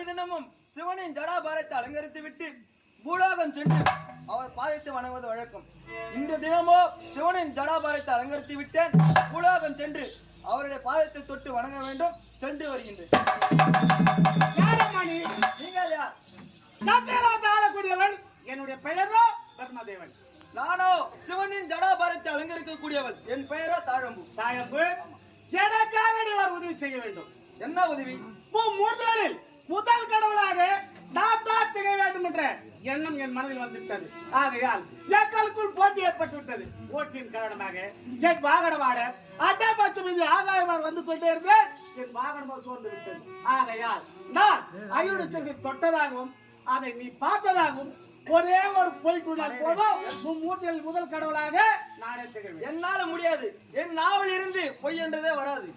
தினமும் சிவனின் ஜடாபாரத்தை அலங்கரித்து விட்டு பூலோகம் சென்று அவர் பாதத்தை வணங்குவது வழக்கம். இன்று தினமோ சிவனின் ஜடாபாரத்தை அலங்கரித்து விட்டேன். பூலோகம் சென்று அவருடைய பாதத்தை தொட்டு வணங்க வேண்டும். சென்று வருகின்றேன். நீங்கள் யார்? ஆளக்கூடியவன். என்னுடைய பெயரோ பிரம்மதேவன். நானோ சிவனின் ஜடாபாரத்தை அலங்கரிக்கக்கூடியவள். என் பெயரோ தாழம்பு. தாழம்பு, எனக்காக நீ உதவி செய்ய வேண்டும். என்ன உதவி? முதலில் முதல் கடவுளாக நான் தான் திக வேண்டும் என்ற எண்ணம் என் மனதில் வந்துவிட்டது. ஆகையால் எங்களுக்குள் போட்டி ஏற்பட்டு விட்டது. போட்டியின் காரணமாக என் வாகனமாட அட்டபட்சம் மீது ஆகாயமாக வந்து கொண்டே இருந்தேன். என் வாகனமாக சோர்ந்து விட்டது. ஆகையால் நான் அயுடு தொட்டதாகவும் அதை நீ பார்த்ததாகவும் ஒரே ஒரு பொய்க்குள்ளால் போதும் மூட்டில் முதல் கடவுளாக நானே திகழ்வேன். என்னால முடியாது. என் நாவல் இருந்து பொய் என்றதே வராது.